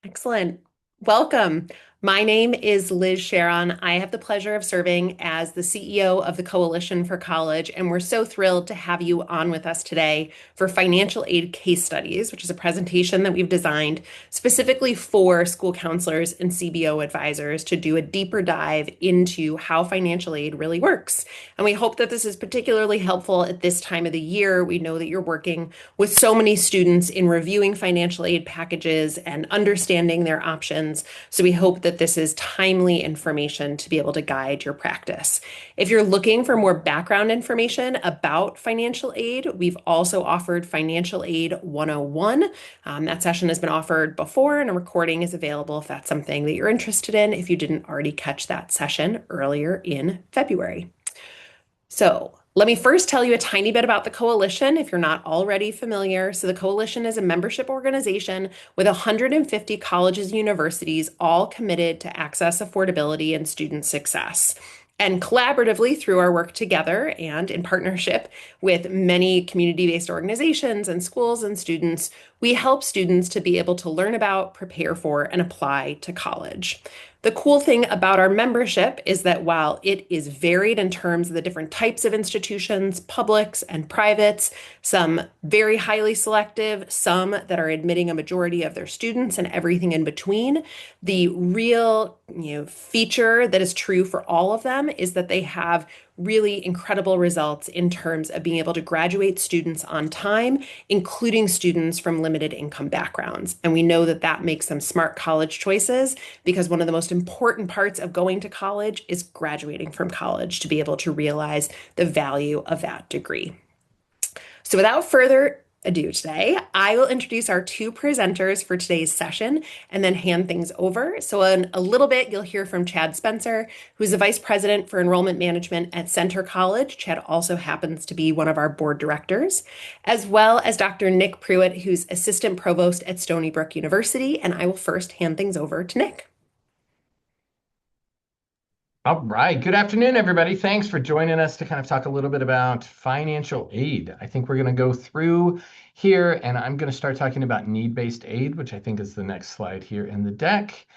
Excellent. Welcome. My name is Liz Sharon. I have the pleasure of serving as the CEO of the Coalition for College, and we're so thrilled to have you on with us today for Financial Aid Case Studies, which is a presentation that we've designed specifically for school counselors and CBO advisors to do a deeper dive into how financial aid really works. And we hope that this is particularly helpful at this time of the year. We know that you're working with so many students in reviewing financial aid packages and understanding their options. So we hope that this is timely information to be able to guide your practice. If you're looking for more background information about financial aid, we've also offered Financial Aid 101. That session has been offered before, and a recording is available if that's something that you're interested in, if you didn't already catch that session earlier in February. So, let me first tell you a tiny bit about the Coalition if you're not already familiar. So, the Coalition is a membership organization with 150 colleges and universities, all committed to access, affordability, and student success. And collaboratively, through our work together and in partnership with many community-based organizations and schools and students, we help students to be able to learn about, prepare for, and apply to college. The cool thing about our membership is that while it is varied in terms of the different types of institutions, publics and privates, some very highly selective, some that are admitting a majority of their students and everything in between, the real, feature that is true for all of them is that they have really incredible results in terms of being able to graduate students on time, including students from limited income backgrounds. And we know that that makes them smart college choices because one of the most important parts of going to college is graduating from college to be able to realize the value of that degree. So without further ado today, I will introduce our two presenters for today's session and then hand things over. So in a little bit, you'll hear from Chad Spencer, who's the Vice President for Enrollment Management at Center College. Chad also happens to be one of our board directors, as well as Dr. Nick Pruitt, who's Assistant Provost at Stony Brook University. And I will first hand things over to Nick. All right. Good afternoon, everybody. Thanks for joining us to kind of talk a little bit about financial aid. I think we're going to go through here, and I'm going to start talking about need-based aid, which I think is the next slide here in the deck.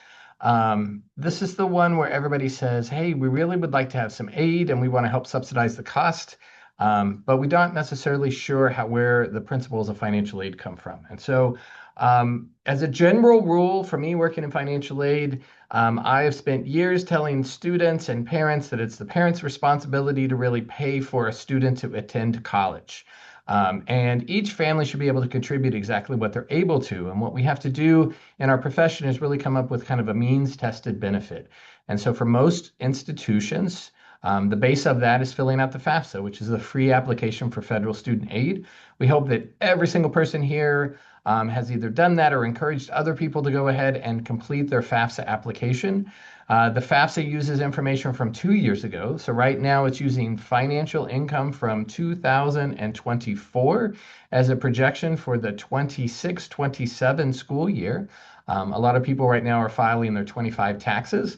This is the one where everybody says, hey, we really would like to have some aid and we want to help subsidize the cost, but we don't necessarily sure where the principles of financial aid come from. And so as a general rule, for me working in financial aid, I have spent years telling students and parents that it's the parents' responsibility to really pay for a student to attend college. And each family should be able to contribute exactly what they're able to. And what we have to do in our profession is really come up with kind of a means-tested benefit. And so for most institutions, the base of that is filling out the FAFSA, which is the free application for federal student aid. We hope that every single person here has either done that or encouraged other people to go ahead and complete their FAFSA application. The FAFSA uses information from 2 years ago. So right now it's using financial income from 2024 as a projection for the 26-27 school year. A lot of people right now are filing their 25 taxes.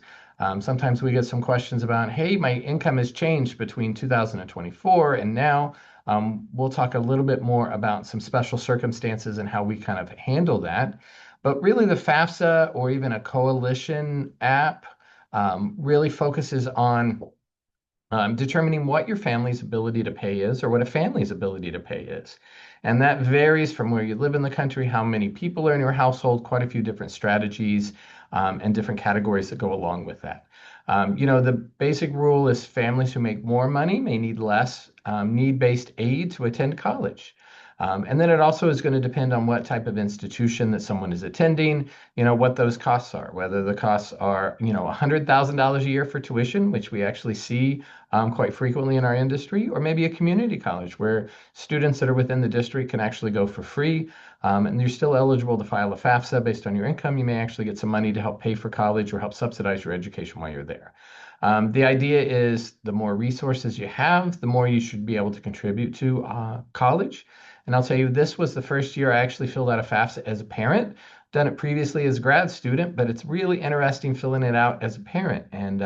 Sometimes we get some questions about, hey, my income has changed between 2024 and now. We'll talk a little bit more about some special circumstances and how we kind of handle that. But really the FAFSA or even a coalition app really focuses on determining what your family's ability to pay is or what a family's ability to pay is. And that varies from where you live in the country, how many people are in your household, quite a few different strategies and different categories that go along with that. The basic rule is families who make more money may need less need-based aid to attend college. And then it also is going to depend on what type of institution that someone is attending, what those costs are, whether the costs are, $100,000 a year for tuition, which we actually see quite frequently in our industry, or maybe a community college where students that are within the district can actually go for free. And you're still eligible to file a FAFSA based on your income. You may actually get some money to help pay for college or help subsidize your education while you're there. The idea is the more resources you have, the more you should be able to contribute to college. And I'll tell you, this was the first year I actually filled out a FAFSA as a parent. Done it previously as a grad student, but it's really interesting filling it out as a parent. And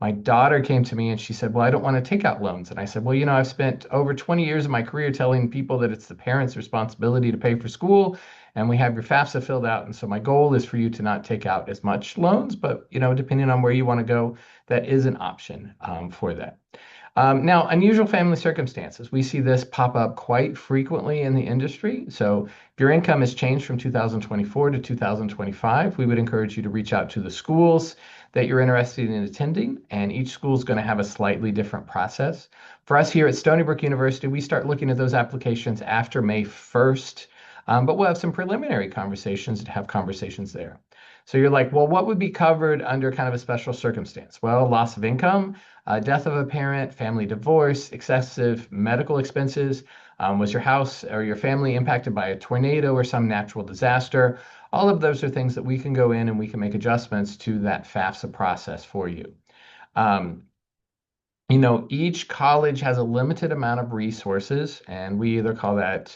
my daughter came to me and she said, well, I don't want to take out loans. And I said, well, I've spent over 20 years of my career telling people that it's the parents' responsibility to pay for school. and we have your FAFSA filled out. And so my goal is for you to not take out as much loans, but depending on where you want to go, that is an option for that. Now, unusual family circumstances. We see this pop up quite frequently in the industry. So, if your income has changed from 2024 to 2025, we would encourage you to reach out to the schools that you're interested in attending, and each school is going to have a slightly different process. For us here at Stony Brook University, we start looking at those applications after May 1st, but we'll have some preliminary conversations to have conversations there. So you're like, well, what would be covered under kind of a special circumstance? Well, loss of income, death of a parent, family divorce, excessive medical expenses. Was your house or your family impacted by a tornado or some natural disaster? All of those are things that we can go in and we can make adjustments to that FAFSA process for you. Um, each college has a limited amount of resources, and we either call that,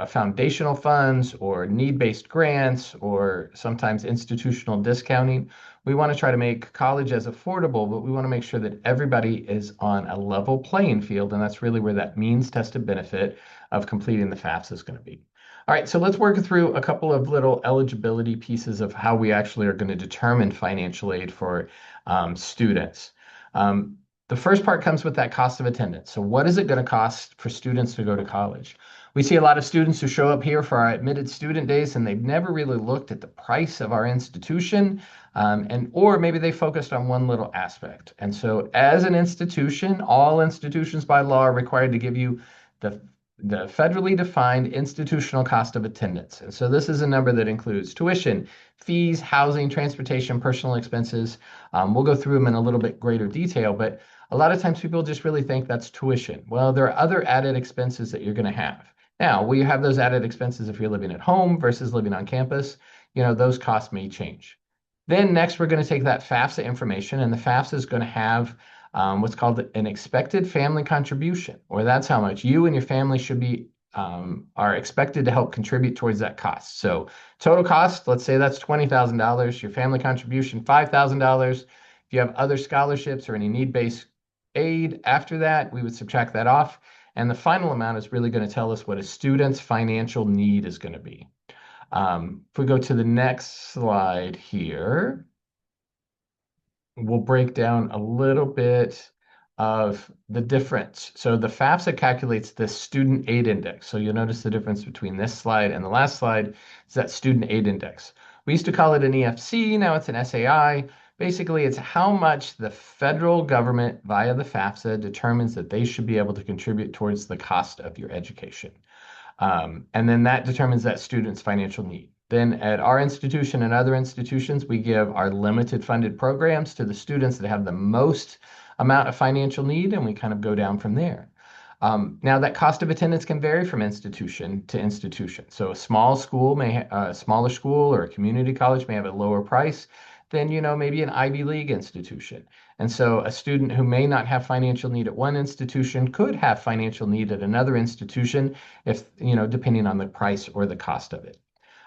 foundational funds or need-based grants or sometimes institutional discounting. We want to try to make college as affordable, but we want to make sure that everybody is on a level playing field, and that's really where that means tested benefit of completing the FAFSA is going to be. All right, so let's work through a couple of little eligibility pieces of how we actually are going to determine financial aid for students. The first part comes with that cost of attendance. So what is it going to cost for students to go to college? We see a lot of students who show up here for our admitted student days and they've never really looked at the price of our institution, or maybe they focused on one little aspect. And so as an institution, all institutions by law are required to give you the the federally defined institutional cost of attendance. And so this is a number that includes tuition, fees, housing, transportation, personal expenses. We'll go through them in a little bit greater detail, but a lot of times people just really think that's tuition. Well, there are other added expenses that you're going to have. Now, will you have those added expenses if you're living at home versus living on campus? Those costs may change. Then next, we're going to take that FAFSA information, and the FAFSA is going to have what's called an expected family contribution, or that's how much you and your family should be are expected to help contribute towards that cost. So total cost, let's say that's $20,000. Your family contribution, $5,000. If you have other scholarships or any need-based aid after that, we would subtract that off. And the final amount is really going to tell us what a student's financial need is going to be. If we go to the next slide here, we'll break down a little bit of the difference. So the FAFSA calculates the student aid index. So you'll notice the difference between this slide and the last slide is that student aid index. We used to call it an EFC, now it's an SAI. Basically, it's how much the federal government via the FAFSA determines that they should be able to contribute towards the cost of your education. And then that determines that student's financial need. Then at our institution and other institutions, we give our limited funded programs to the students that have the most amount of financial need, and we kind of go down from there. Now, that cost of attendance can vary from institution to institution. So a small school a smaller school or a community college may have a lower price than, maybe an Ivy League institution. And so a student who may not have financial need at one institution could have financial need at another institution if, depending on the price or the cost of it.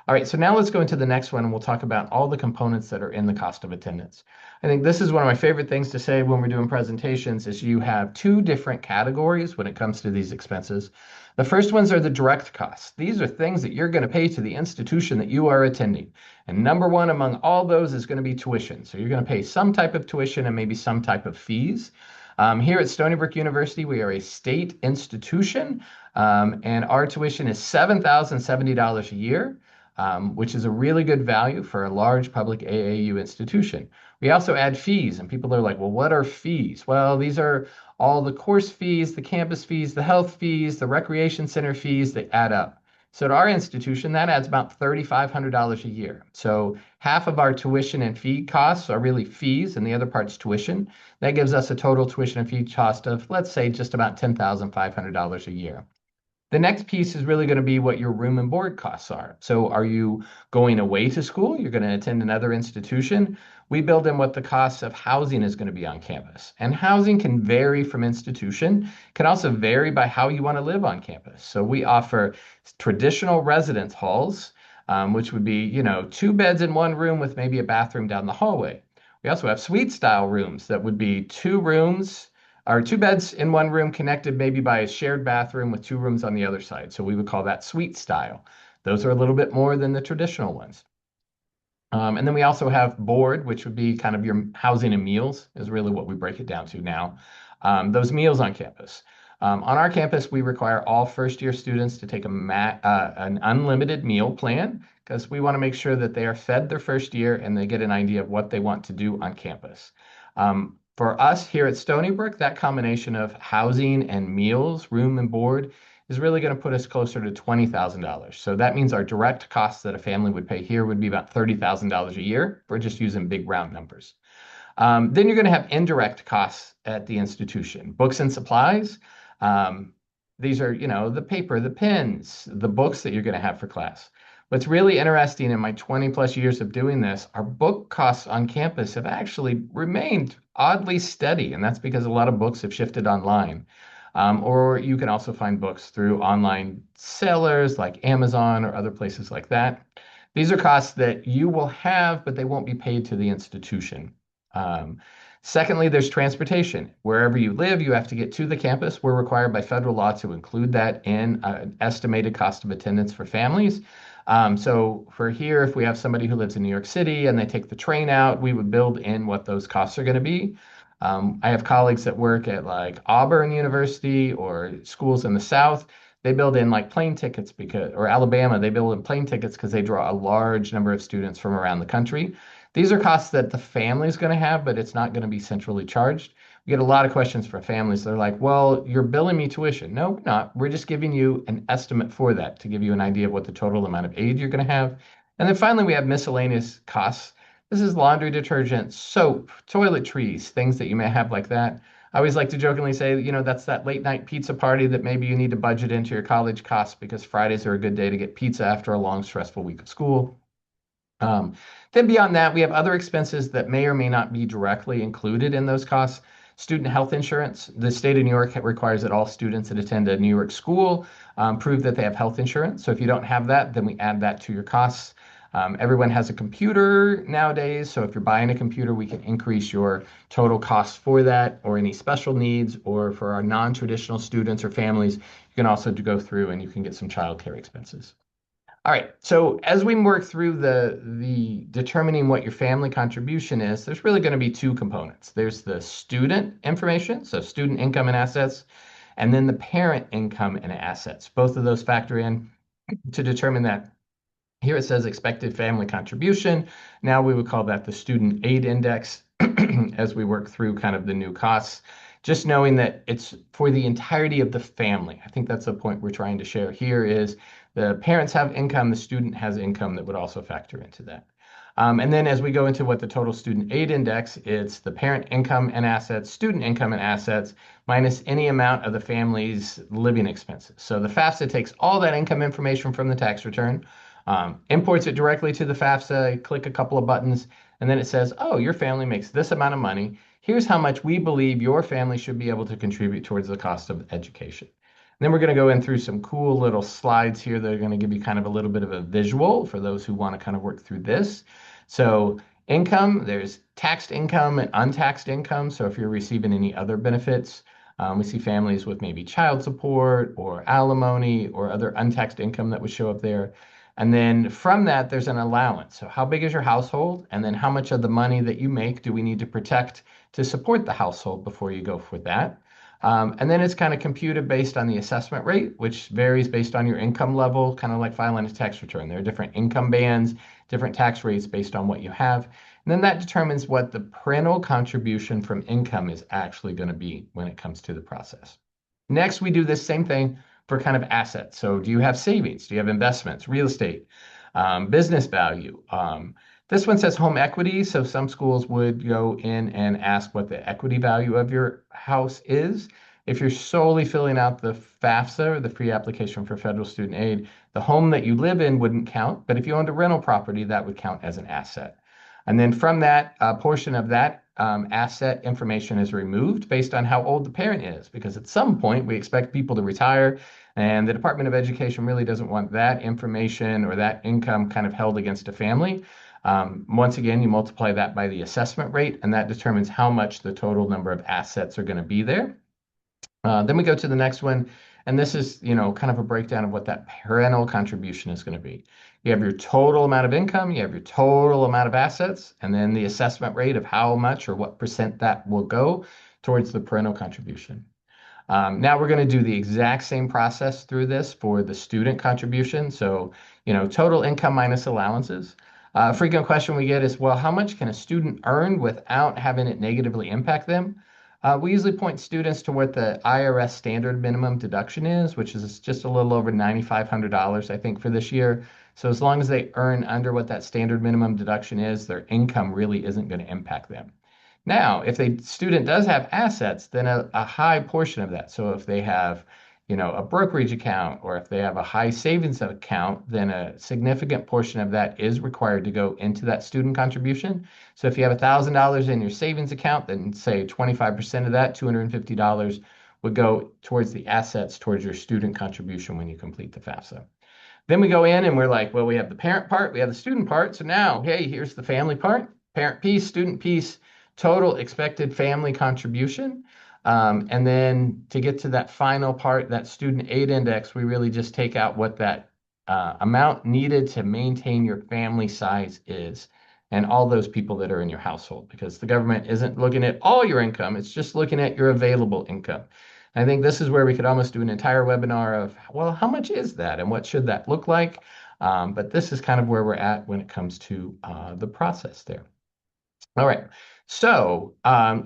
All right, so now let's go into the next one and we'll talk about all the components that are in the cost of attendance. I think this is one of my favorite things to say when we're doing presentations is you have two different categories when it comes to these expenses. The first ones are the direct costs. These are things that you're going to pay to the institution that you are attending. And number one among all those is going to be tuition. So you're going to pay some type of tuition and maybe some type of fees. Here at Stony Brook University, we are a state institution, and our tuition is $7,070 a year. Which is a really good value for a large public AAU institution. We also add fees, and people are like, well, what are fees? Well, these are all the course fees, the campus fees, the health fees, the recreation center fees that add up. So to our institution, that adds about $3,500 a year. So half of our tuition and fee costs are really fees, and the other part's tuition. That gives us a total tuition and fee cost of, let's say, just about $10,500 a year. The next piece is really going to be what your room and board costs are. So are you going away to school? You're going to attend another institution? We build in what the cost of housing is going to be on campus. And housing can vary from institution, can also vary by how you want to live on campus. So we offer traditional residence halls, which would be, 2 beds in one room with maybe a bathroom down the hallway. We also have suite style rooms that would be 2 rooms or 2 beds in one room connected maybe by a shared bathroom with 2 rooms on the other side. So we would call that suite style. Those are a little bit more than the traditional ones. And then we also have board, which would be kind of your housing and meals, is really what we break it down to now. Those meals on campus. On our campus, we require all first year students to take an unlimited meal plan because we want to make sure that they are fed their first year and they get an idea of what they want to do on campus. For us here at Stony Brook, that combination of housing and meals, room and board, is really going to put us closer to $20,000. So that means our direct costs that a family would pay here would be about $30,000 a year. We're just using big round numbers. Then you're going to have indirect costs at the institution, books and supplies. Um, these are, the paper, the pens, the books that you're going to have for class. What's really interesting in my 20 plus years of doing this, our book costs on campus have actually remained oddly steady. And that's because a lot of books have shifted online. Or you can also find books through online sellers like Amazon or other places like that. These are costs that you will have, but they won't be paid to the institution. Um, Secondly, there's transportation. Wherever you live, you have to get to the campus. We're required by federal law to include that in an estimated cost of attendance for families. So for here, if we have somebody who lives in New York City and they take the train out, we would build in what those costs are going to be. I have colleagues that work at like Auburn University or schools in the South. They build in like plane tickets because, or Alabama, they build in plane tickets because they draw a large number of students from around the country. These are costs that the family is going to have, but it's not going to be centrally charged. We get a lot of questions for families. They're like, well, you're billing me tuition. No, we're not. We're just giving you an estimate for that to give you an idea of what the total amount of aid you're going to have. And then finally, we have miscellaneous costs. This is laundry detergent, soap, toiletries, things that you may have like that. I always like to jokingly say, that's that late night pizza party that maybe you need to budget into your college costs because Fridays are a good day to get pizza after a long, stressful week of school. Um, then beyond that, we have other expenses that may or may not be directly included in those costs. Student health insurance. The state of New York requires that all students that attend a New York school prove that they have health insurance. So if you don't have that, then we add that to your costs. Everyone has a computer nowadays, so if you're buying a computer, we can increase your total costs for that or any special needs, or for our non-traditional students or families, you can also go through and you can get some childcare expenses. All right, so as we work through the determining what your family contribution is, there's really going to be two components. There's the student information, so student income and assets, and then the parent income and assets. Both of those factor in to determine that. Here it says expected family contribution. Now we would call that the student aid index as we work through kind of the new costs. Just knowing that it's for the entirety of the family. I think that's the point we're trying to share here is the parents have income, the student has income that would also factor into that. And then as we go into what the total student aid index, it's the parent income and assets, student income and assets, minus any amount of the family's living expenses. So the FAFSA takes all that income information from the tax return, imports it directly to the FAFSA, click a couple of buttons, and then it says, oh, your family makes this amount of money. Here's how much we believe your family should be able to contribute towards the cost of education. And then we're going to go in through some cool little slides here that are going to give you kind of a little bit of a visual for those who want to kind of work through this. So income, there's taxed income and untaxed income. So if you're receiving any other benefits, we see families with maybe child support or alimony or other untaxed income that would show up there. And then from that, there's an allowance. So how big is your household? And then how much of the money that you make do we need to protect to support the household before you go for that? And then it's kind of computed based on the assessment rate, which varies based on your income level, kind of like filing a tax return. There are different income bands, different tax rates based on what you have. And then that determines what the parental contribution from income is actually going to be when it comes to the process. Next, we do this same thing for kind of assets. So do you have savings? Do you have investments, real estate, business value? This one says home equity. So some schools would go in and ask what the equity value of your house is. If you're solely filling out the FAFSA, or the free application for federal student aid, the home that you live in wouldn't count. But if you owned a rental property, that would count as an asset. And then from that, a portion of that asset information is removed based on how old the parent is, because at some point we expect people to retire, and the Department of Education really doesn't want that information or that income kind of held against a family. Once again, you multiply that by the assessment rate, and that determines how much the total number of assets are going to be there. Then we go to the next one, And this is, kind of a breakdown of what that parental contribution is going to be. You have your total amount of income, you have your total amount of assets, and then the assessment rate of how much or what percent that will go towards the parental contribution. Now we're going to do the exact same process through this for the student contribution. So, total income minus allowances. A frequent question we get is, well, how much can a student earn without having it negatively impact them? We usually point students to what the IRS standard minimum deduction is, which is just a little over $9,500, I think, for this year. So as long as they earn under what that standard minimum deduction is, their income really isn't going to impact them. Now, if the student does have assets, then a high portion of that. So if they have, a brokerage account or if they have a high savings account, then a significant portion of that is required to go into that student contribution. So if you have $1,000 in your savings account, then say 25% of that, $250, would go towards the assets towards your student contribution when you complete the FAFSA. Then we go in and we're like, well, we have the parent part, we have the student part. So now, hey, here's the family part, parent piece, student piece, total expected family contribution. And then to get to that final part, that student aid index, we really just take out what that amount needed to maintain your family size is and all those people that are in your household, because the government isn't looking at all your income, it's just looking at your available income. I think this is where we could almost do an entire webinar of, well, how much is that and what should that look like? But this is kind of where we're at when it comes to the process there. All right, so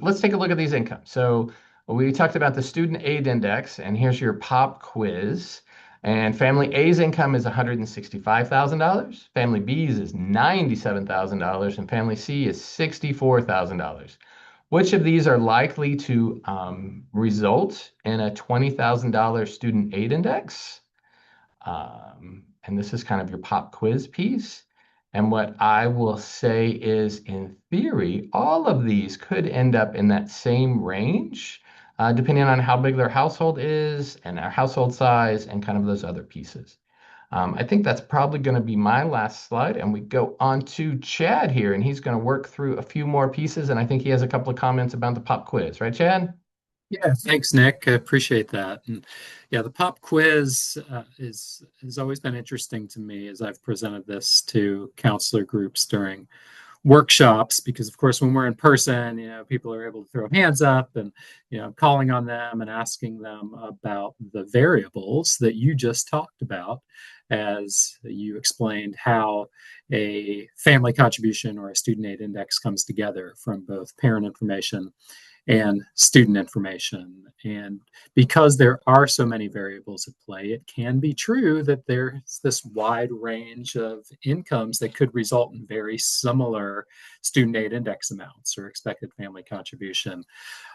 let's take a look at these incomes. So we talked about the student aid index, and here's your pop quiz. And family A's income is $165,000. Family B's is $97,000, and family C is $64,000. Which of these are likely to result in a $20,000 student aid index? And this is kind of your pop quiz piece. And what I will say is, in theory, all of these could end up in that same range, depending on how big their household is and their household size and kind of those other pieces. I think that's probably going to be my last slide. And we go on to Chad here, and he's going to work through a few more pieces. And I think he has a couple of comments about the pop quiz, right, Chad? Yeah, thanks, Nick. I appreciate that. And yeah, the pop quiz is has always been interesting to me as I've presented this to counselor groups during workshops, because of course when we're in person, people are able to throw hands up and calling on them and asking them about the variables that you just talked about as you explained how a family contribution or a student aid index comes together from both parent information and student information. And because there are so many variables at play, it can be true that there's this wide range of incomes that could result in very similar student aid index amounts or expected family contribution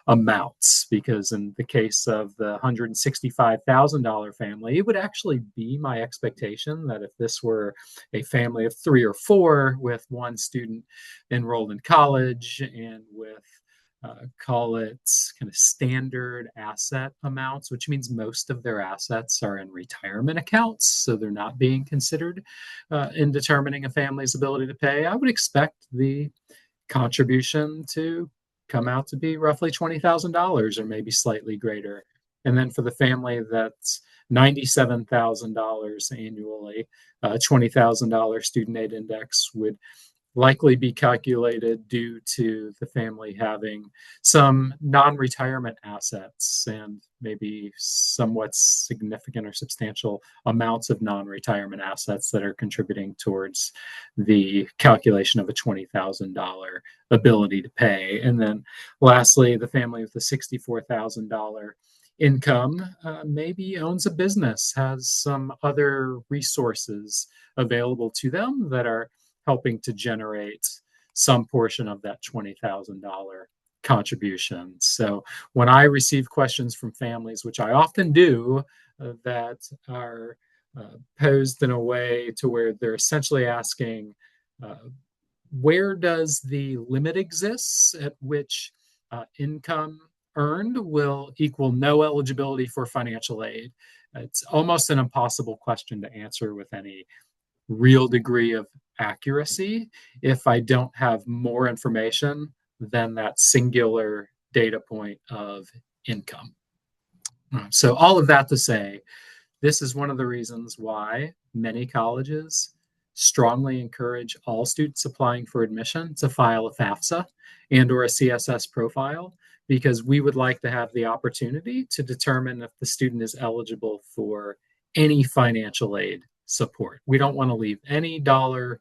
amounts. Because in the case of the $165,000 family, it would actually be my expectation that if this were a family of 3 or 4 with one student enrolled in college and with call it kind of standard asset amounts, which means most of their assets are in retirement accounts. So they're not being considered in determining a family's ability to pay. I would expect the contribution to come out to be roughly $20,000 or maybe slightly greater. And then for the family that's $97,000 annually, $20,000 student aid index would likely be calculated due to the family having some non-retirement assets and maybe somewhat significant or substantial amounts of non-retirement assets that are contributing towards the calculation of a $20,000 ability to pay. And then lastly, the family with the $64,000 income maybe owns a business, has some other resources available to them that are helping to generate some portion of that $20,000 contribution. So when I receive questions from families, which I often do, that are posed in a way to where they're essentially asking, where does the limit exist at which income earned will equal no eligibility for financial aid? It's almost an impossible question to answer with any real degree of accuracy if I don't have more information than that singular data point of income. So all of that to say, this is one of the reasons why many colleges strongly encourage all students applying for admission to file a FAFSA and or a CSS profile, because we would like to have the opportunity to determine if the student is eligible for any financial aid support. We don't want to leave any dollar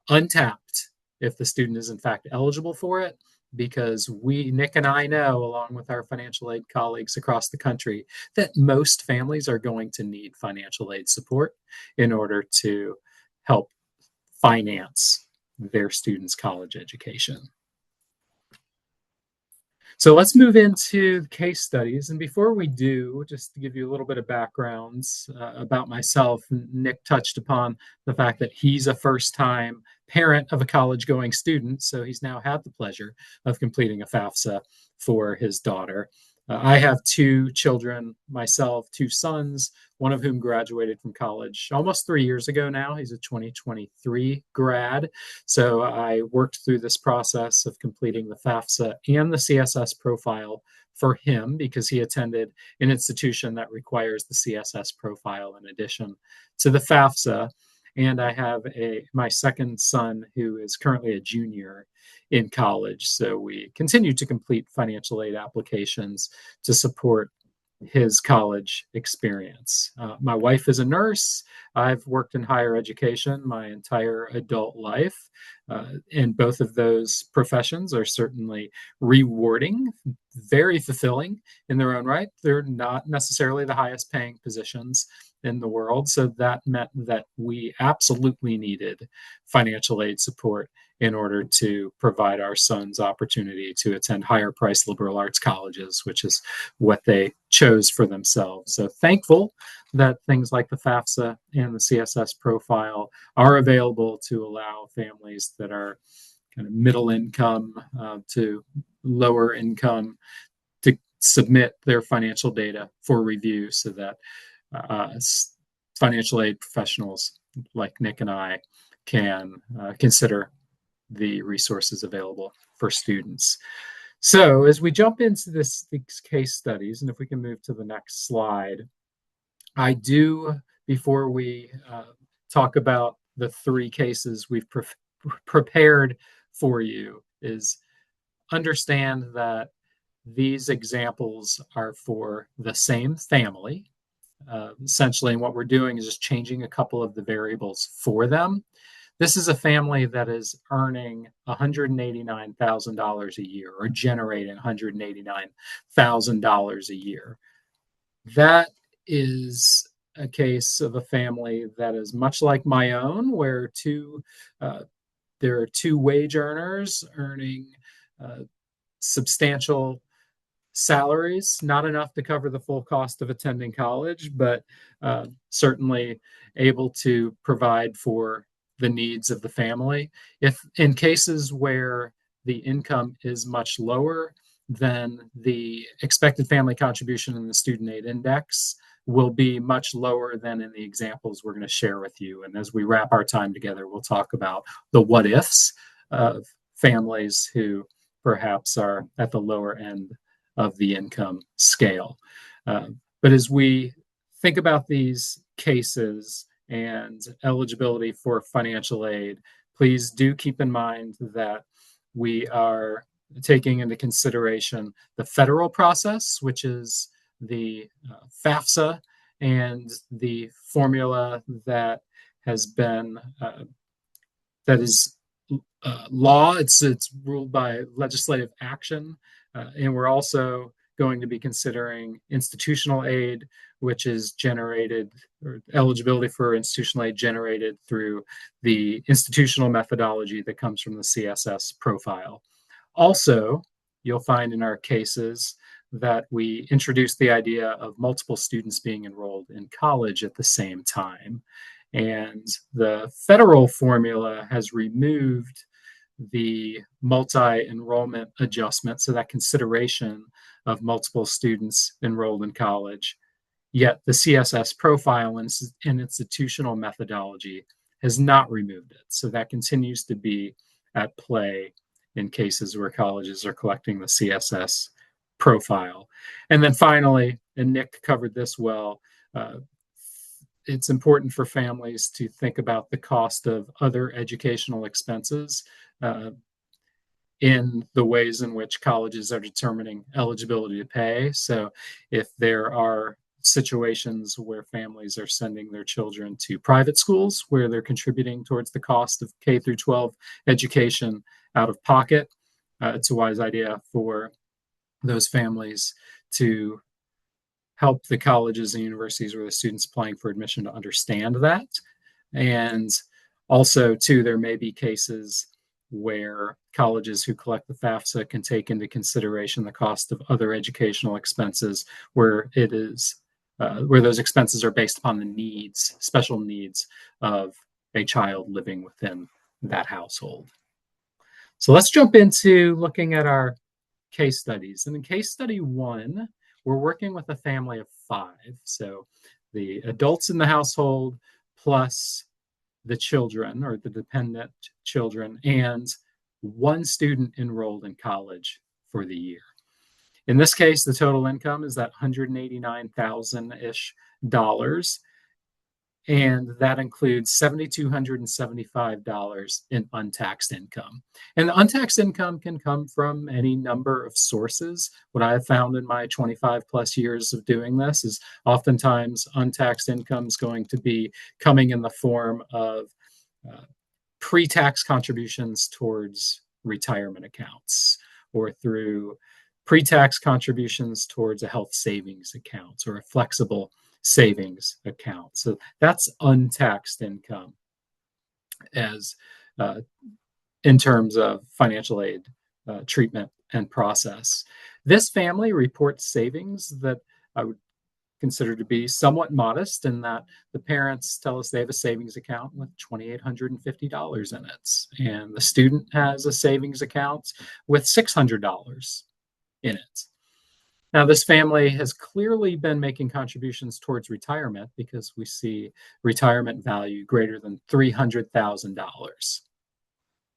untapped if the student is in fact eligible for it, because Nick and I know, along with our financial aid colleagues across the country, that most families are going to need financial aid support in order to help finance their students' college education. So let's move into case studies. And before we do, just to give you a little bit of background about myself, Nick touched upon the fact that he's a first-time parent of a college-going student. So he's now had the pleasure of completing a FAFSA for his daughter. I have two children myself, two sons, one of whom graduated from college almost 3 years ago now. He's a 2023 grad. So I worked through this process of completing the FAFSA and the CSS profile for him, because he attended an institution that requires the CSS profile in addition to the FAFSA. And I have my second son who is currently a junior in college. So we continue to complete financial aid applications to support his college experience. My wife is a nurse. I've worked in higher education my entire adult life. And both of those professions are certainly rewarding, very fulfilling in their own right. They're not necessarily the highest paying positions in the world. So that meant that we absolutely needed financial aid support in order to provide our sons opportunity to attend higher priced liberal arts colleges, which is what they chose for themselves. So thankful that things like the FAFSA and the CSS profile are available to allow families that are kind of middle income to lower income to submit their financial data for review, so that financial aid professionals like Nick and I can consider the resources available for students. So as we jump into these case studies, and if we can move to the next slide, I do, before we talk about the three cases we've prepared for you, is understand that these examples are for the same family. Essentially, and what we're doing is just changing a couple of the variables for them. This is a family that is earning $189,000 a year, or generating $189,000 a year. That is a case of a family that is much like my own, where there are two wage earners earning substantial salaries, not enough to cover the full cost of attending college, but certainly able to provide for the needs of the family. If in cases where the income is much lower, then the expected family contribution in the student aid index will be much lower than in the examples we're going to share with you. And as we wrap our time together, we'll talk about the what ifs of families who perhaps are at the lower end of the income scale. But as we think about these cases and eligibility for financial aid, please do keep in mind that we are taking into consideration the federal process, which is the FAFSA, and the formula that has been that is law. It's ruled by legislative action, and we're also going to be considering institutional aid, which is generated, or eligibility for institutional aid generated through the institutional methodology that comes from the CSS profile. Also, you'll find in our cases that we introduce the idea of multiple students being enrolled in college at the same time. And the federal formula has removed the multi-enrollment adjustment, so that consideration of multiple students enrolled in college. Yet the CSS profile and institutional methodology has not removed it. So that continues to be at play in cases where colleges are collecting the CSS profile. And then finally, and Nick covered this well, it's important for families to think about the cost of other educational expenses in the ways in which colleges are determining eligibility to pay. So if there are situations where families are sending their children to private schools where they're contributing towards the cost of K through 12 education out of pocket, it's a wise idea for those families to help the colleges and universities where the students applying for admission to understand that. And also, too, there may be cases where colleges who collect the FAFSA can take into consideration the cost of other educational expenses where it is where those expenses are based upon the needs, special needs of a child living within that household. So let's jump into looking at our case studies. And in case study 1, we're working with a family of 5. So the adults in the household plus the children or the dependent children and 1 student enrolled in college for the year. In this case, the total income is that $189,000-ish, and that includes $7,275 in untaxed income. And the untaxed income can come from any number of sources. What I have found in my 25 plus years of doing this is oftentimes untaxed income is going to be coming in the form of pre-tax contributions towards retirement accounts, or through pre-tax contributions towards a health savings account or a flexible savings account. So that's untaxed income as in terms of financial aid treatment and process. This family reports savings that I would consider to be somewhat modest, in that the parents tell us they have a savings account with $2,850 in it, and the student has a savings account with $600 in it. Now, this family has clearly been making contributions towards retirement because we see retirement value greater than $300,000.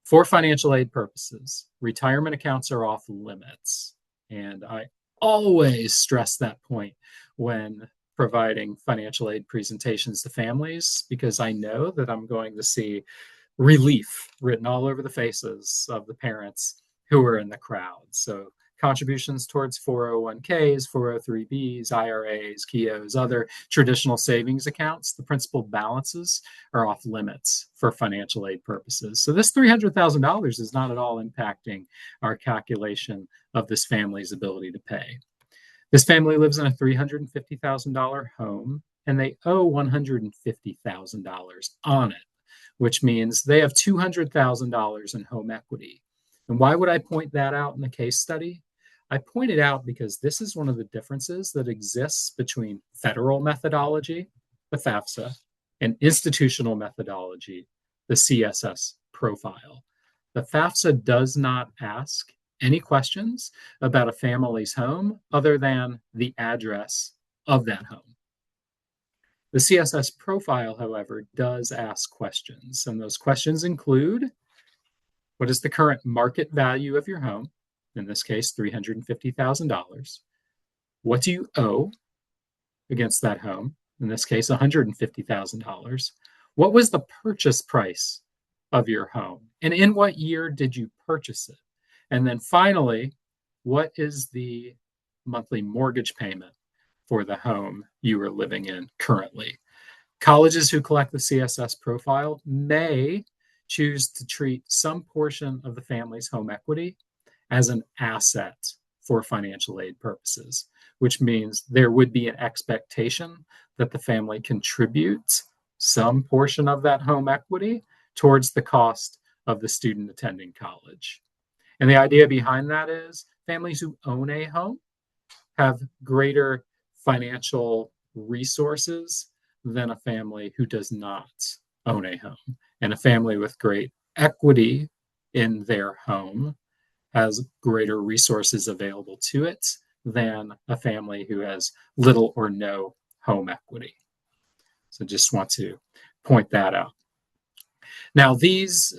For financial aid purposes, retirement accounts are off limits. And I always stress that point when providing financial aid presentations to families, because I know that I'm going to see relief written all over the faces of the parents who are in the crowd. So contributions towards 401ks, 403bs, IRAs, KEOs, other traditional savings accounts, the principal balances are off limits for financial aid purposes. So this $300,000 is not at all impacting our calculation of this family's ability to pay. This family lives in a $350,000 home, and they owe $150,000 on it, which means they have $200,000 in home equity. And why would I point that out in the case study? I point it out because this is one of the differences that exists between federal methodology, the FAFSA, and institutional methodology, the CSS profile. The FAFSA does not ask any questions about a family's home other than the address of that home. The CSS profile, however, does ask questions, and those questions include: what is the current market value of your home? In this case, $350,000. What do you owe against that home? In this case, $150,000. What was the purchase price of your home? And in what year did you purchase it? And then finally, what is the monthly mortgage payment for the home you are living in currently? Colleges who collect the CSS profile may choose to treat some portion of the family's home equity as an asset for financial aid purposes, which means there would be an expectation that the family contributes some portion of that home equity towards the cost of the student attending college. And the idea behind that is families who own a home have greater financial resources than a family who does not own a home. And a family with great equity in their home has greater resources available to it than a family who has little or no home equity. So just want to point that out. Now, these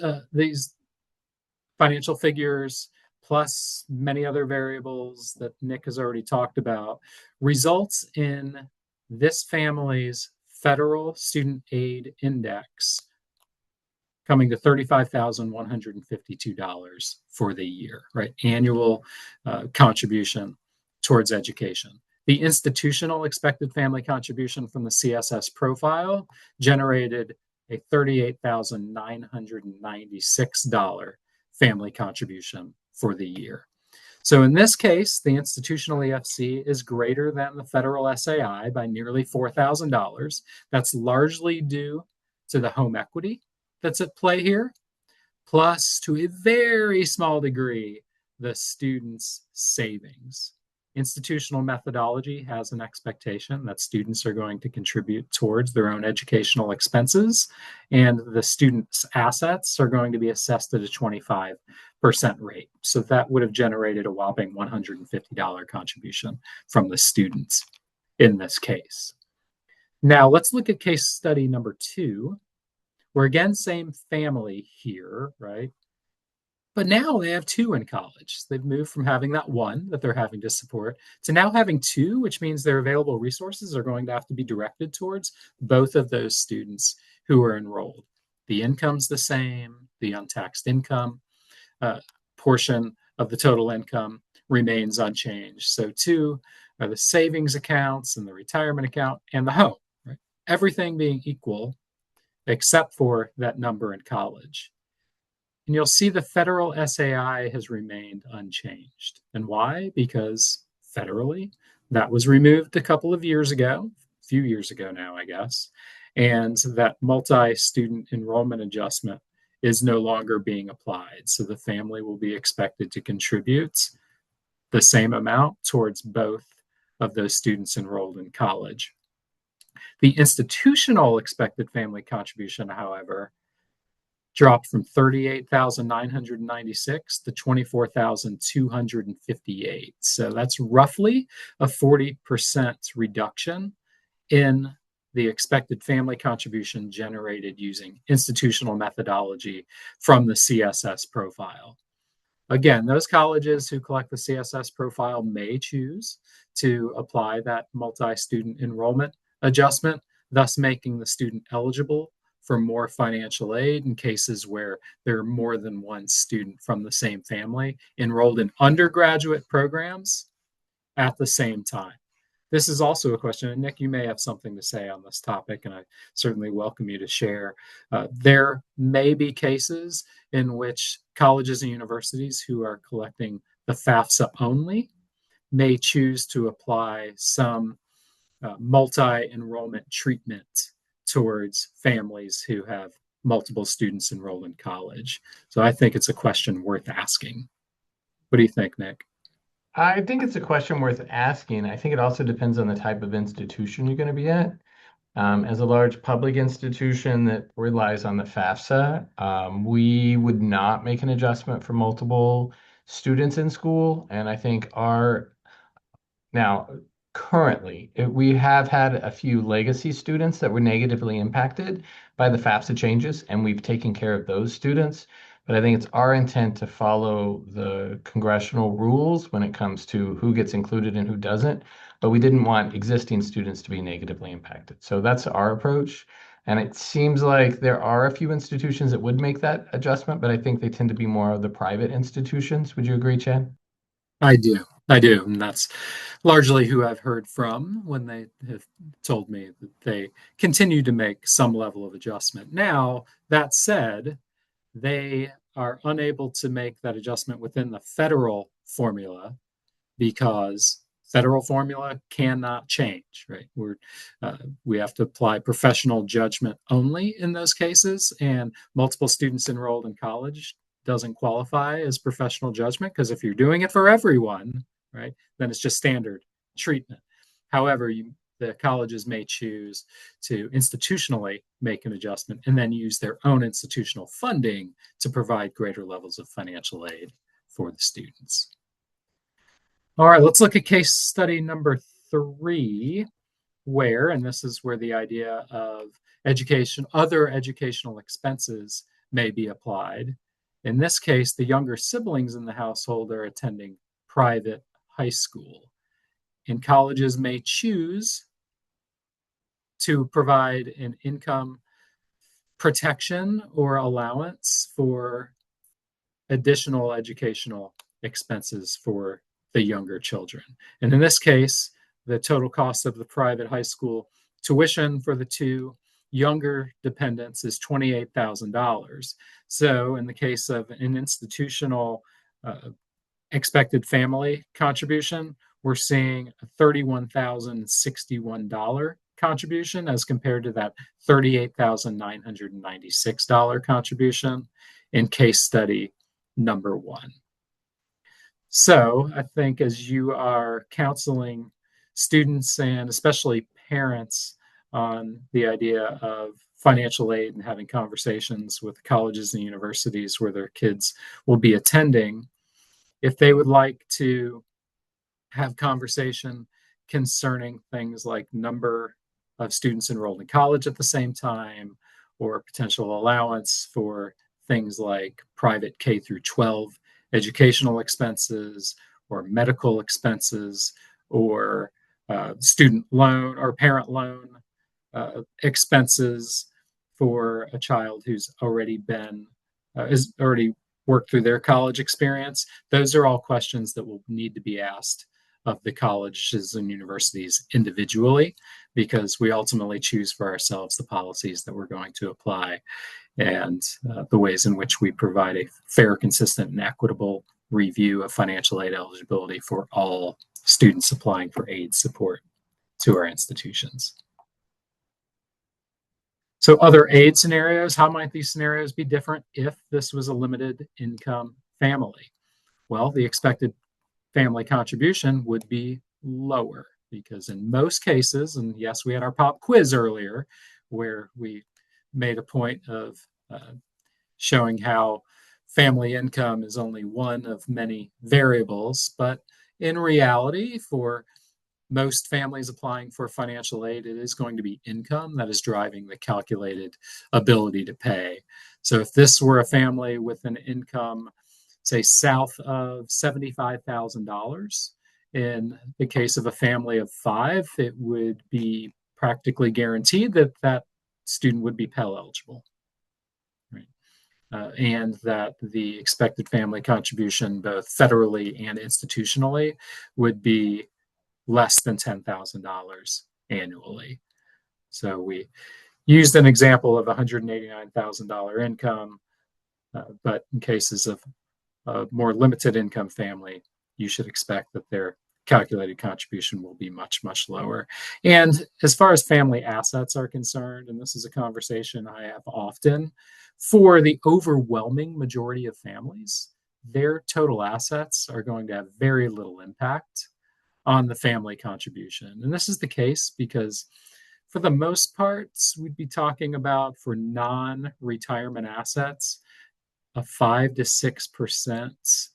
financial figures plus many other variables that Nick has already talked about, results in this family's federal student aid index coming to $35,152 for the year, right? Annual contribution towards education. The institutional expected family contribution from the CSS profile generated a $38,996 family contribution for the year. So in this case, the institutional EFC is greater than the federal SAI by nearly $4,000. That's largely due to the home equity that's at play here, plus to a very small degree, the student's savings. Institutional methodology has an expectation that students are going to contribute towards their own educational expenses, and the student's assets are going to be assessed at a 25% rate. So that would have generated a whopping $150 contribution from the students in this case. Now let's look at case study number 2, where again, same family here, right? But now they have 2 in college. They've moved from having that 1 that they're having to support to now having 2, which means their available resources are going to have to be directed towards both of those students who are enrolled. The income's the same, the untaxed income portion of the total income remains unchanged. So 2 are the savings accounts and the retirement account and the home, right? Everything being equal except for that number in college. And you'll see the federal SAI has remained unchanged. And why? Because federally, that was removed a couple of years ago, a few years ago now, I guess. And that multi-student enrollment adjustment is no longer being applied. So the family will be expected to contribute the same amount towards both of those students enrolled in college. The institutional expected family contribution, however, dropped from $38,996 to $24,258. So that's roughly a 40% reduction in the expected family contribution generated using institutional methodology from the CSS profile. Again, those colleges who collect the CSS profile may choose to apply that multi-student enrollment adjustment, thus making the student eligible for more financial aid in cases where there are more than one student from the same family enrolled in undergraduate programs at the same time. This is also a question, and Nick, you may have something to say on this topic, and I certainly welcome you to share. There may be cases in which colleges and universities who are collecting the FAFSA only may choose to apply some multi-enrollment treatment towards families who have multiple students enrolled in college. So I think it's a question worth asking. What do you think, Nick? I think it's a question worth asking. I think it also depends on the type of institution you're going to be at. As a large public institution that relies on the FAFSA, we would not make an adjustment for multiple students in school. And I think currently, we have had a few legacy students that were negatively impacted by the FAFSA changes, and we've taken care of those students. But I think it's our intent to follow the congressional rules when it comes to who gets included and who doesn't. But we didn't want existing students to be negatively impacted. So that's our approach. And it seems like there are a few institutions that would make that adjustment, but I think they tend to be more of the private institutions. Would you agree, Chad? I do. I do. And that's largely who I've heard from when they have told me that they continue to make some level of adjustment. Now, that said, they are unable to make that adjustment within the federal formula because federal formula cannot change, right? We have to apply professional judgment only in those cases, and multiple students enrolled in college doesn't qualify as professional judgment because if you're doing it for everyone, right, then it's just standard treatment. However, the colleges may choose to institutionally make an adjustment and then use their own institutional funding to provide greater levels of financial aid for the students. All right, let's look at case study number 3, and this is where the idea of other educational expenses may be applied. In this case, the younger siblings in the household are attending private high school, and colleges may choose to provide an income protection or allowance for additional educational expenses for the younger children. And in this case, the total cost of the private high school tuition for the two younger dependents is $28,000. So in the case of an institutional expected family contribution, we're seeing a $31,061 contribution as compared to that $38,996 contribution in case study number one. So I think as you are counseling students and especially parents on the idea of financial aid and having conversations with colleges and universities where their kids will be attending, if they would like to have conversation concerning things like number of students enrolled in college at the same time, or potential allowance for things like private K through 12 educational expenses or medical expenses or student loan or parent loan expenses for a child who's already is already worked through their college experience. Those are all questions that will need to be asked of the colleges and universities individually, because we ultimately choose for ourselves the policies that we're going to apply and the ways in which we provide a fair, consistent, and equitable review of financial aid eligibility for all students applying for aid support to our institutions. So other aid scenarios, how might these scenarios be different if this was a limited income family? Well, the expected family contribution would be lower because in most cases, and yes, we had our pop quiz earlier where we made a point of showing how family income is only one of many variables, but in reality, for most families applying for financial aid, it is going to be income that is driving the calculated ability to pay. So if this were a family with an income, say, south of $75,000, in the case of a family of five, it would be practically guaranteed that that student would be Pell eligible. Right? And that the expected family contribution, both federally and institutionally, would be less than $10,000 annually. So we used an example of $189,000 income, but in cases of a more limited income family, you should expect that their calculated contribution will be much, much lower. And as far as family assets are concerned, and this is a conversation I have often, for the overwhelming majority of families, their total assets are going to have very little impact on the family contribution. And this is the case because for the most part, we'd be talking about for non-retirement assets, a 5 to 6%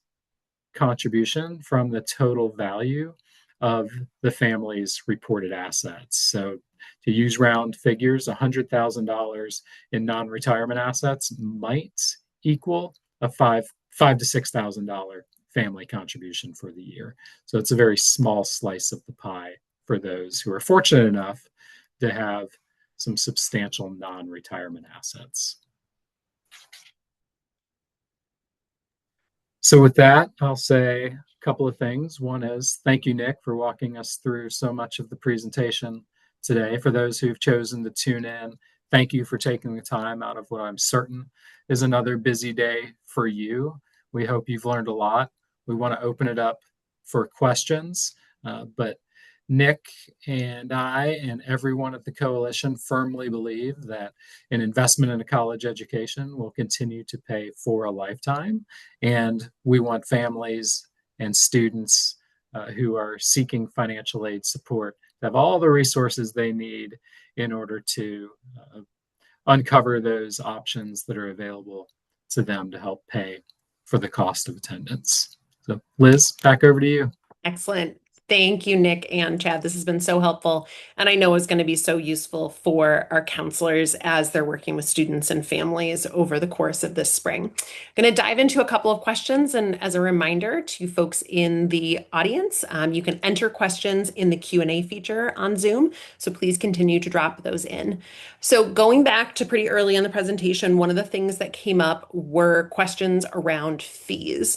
contribution from the total value of the family's reported assets. So to use round figures, $100,000 in non-retirement assets might equal a $5,000 to $6,000 family contribution for the year. So it's a very small slice of the pie for those who are fortunate enough to have some substantial non-retirement assets. So with that, I'll say a couple of things. One is thank you, Nick, for walking us through so much of the presentation today. For those who've chosen to tune in, thank you for taking the time out of what I'm certain is another busy day for you. We hope you've learned a lot. We want to open it up for questions, but Nick and I and everyone at the Coalition firmly believe that an investment in a college education will continue to pay for a lifetime. And we want families and students who are seeking financial aid support to have all the resources they need in order to uncover those options that are available to them to help pay for the cost of attendance. So Liz, back over to you. Excellent. Thank you, Nick and Chad. This has been so helpful. And I know it's going to be so useful for our counselors as they're working with students and families over the course of this spring. I'm going to dive into a couple of questions. And as a reminder to folks in the audience, you can enter questions in the Q&A feature on Zoom. So please continue to drop those in. So going back to pretty early in the presentation, one of the things that came up were questions around fees.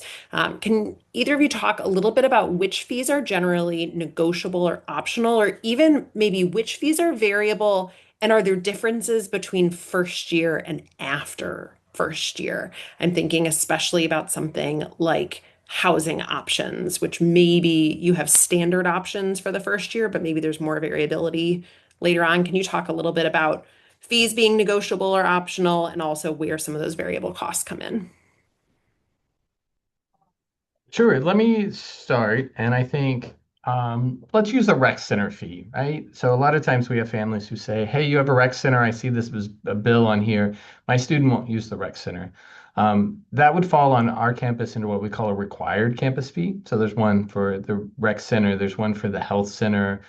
Can either of you talk a little bit about which fees are generally negotiable or optional, or even maybe which fees are variable, and are there differences between first year and after first year? I'm thinking especially about something like housing options, which maybe you have standard options for the first year, but maybe there's more variability later on. Can you talk a little bit about fees being negotiable or optional, and also where some of those variable costs come in? Sure. Let me start. And I think let's use the rec center fee, right? So a lot of times we have families who say, "Hey, you have a rec center. I see this was a bill on here. My student won't use the rec center." That would fall on our campus into what we call a required campus fee. So there's one for the rec center, there's one for the health center,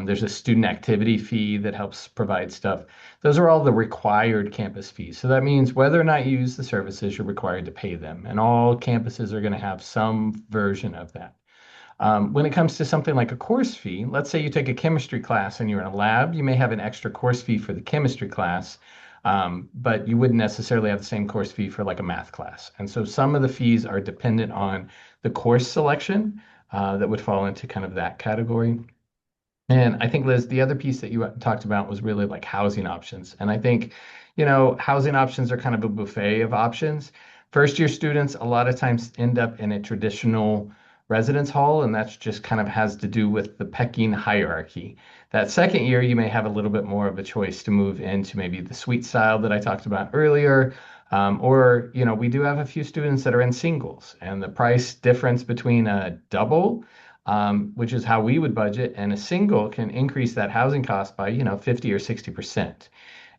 there's a student activity fee that helps provide stuff. Those are all the required campus fees. So that means whether or not you use the services, you're required to pay them. And all campuses are going to have some version of that. When it comes to something like a course fee, let's say you take a chemistry class and you're in a lab, you may have an extra course fee for the chemistry class, but you wouldn't necessarily have the same course fee for like a math class. And so some of the fees are dependent on the course selection that would fall into kind of that category. And I think, Liz, the other piece that you talked about was really like housing options. And I think, housing options are kind of a buffet of options. First year students a lot of times end up in a traditional residence hall, and that's just kind of has to do with the pecking hierarchy. That second year, you may have a little bit more of a choice to move into maybe the suite style that I talked about earlier. Or, we do have a few students that are in singles, and the price difference between a double which is how we would budget, and a single can increase that housing cost by, 50 or 60%.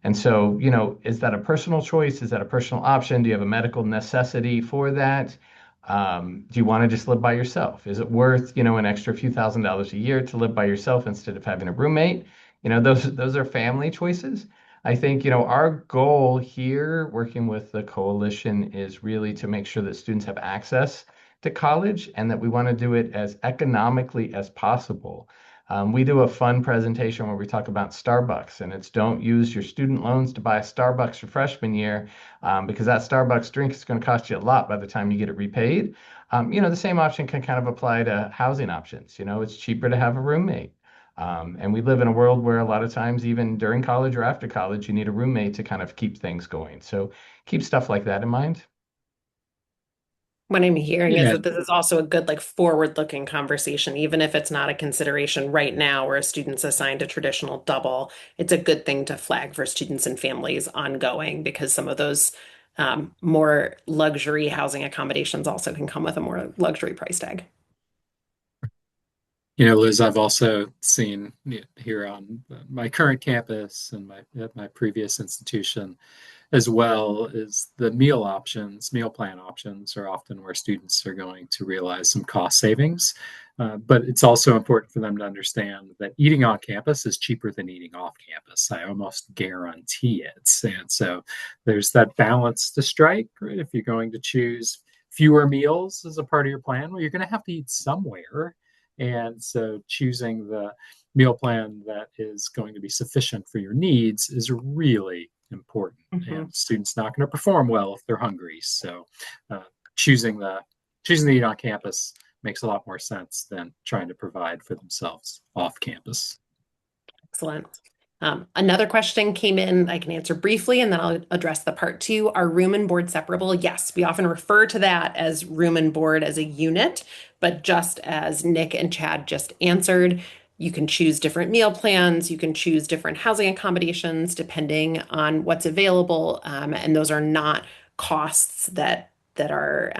And so, is that a personal choice? Is that a personal option? Do you have a medical necessity for that? Do you want to just live by yourself? Is it worth, an extra few $1,000s a year to live by yourself instead of having a roommate? Those are family choices. I think, our goal here working with the coalition is really to make sure that students have access to college and that we want to do it as economically as possible. We do a fun presentation where we talk about Starbucks, and it's don't use your student loans to buy a Starbucks your freshman year because that Starbucks drink is going to cost you a lot by the time you get it repaid. The same option can kind of apply to housing options. It's cheaper to have a roommate. And we live in a world where a lot of times, even during college or after college, you need a roommate to kind of keep things going. So keep stuff like that in mind. What I'm hearing is Yeah, that this is also a good, like, forward-looking conversation, even if it's not a consideration right now where a student's assigned a traditional double. It's a good thing to flag for students and families ongoing because some of those more luxury housing accommodations also can come with a more luxury price tag. Liz, I've also seen here on my current campus and at my previous institution, as well as the meal plan options are often where students are going to realize some cost savings. But it's also important for them to understand that eating on campus is cheaper than eating off campus. I almost guarantee it. And so there's that balance to strike, right? If you're going to choose fewer meals as a part of your plan, well, you're going to have to eat somewhere. And so choosing the meal plan that is going to be sufficient for your needs is really important. Mhm. And students not going to perform well if they're hungry. So uh, choosing the choosing to eat on campus makes a lot more sense than trying to provide for themselves off campus. Excellent. Another question came in I can answer briefly, and then I'll address the part two. Are room and board separable? Yes, we often refer to that as room and board as a unit, but just as Nick and Chad just answered, you can choose different meal plans, you can choose different housing accommodations depending on what's available, and those are not costs that are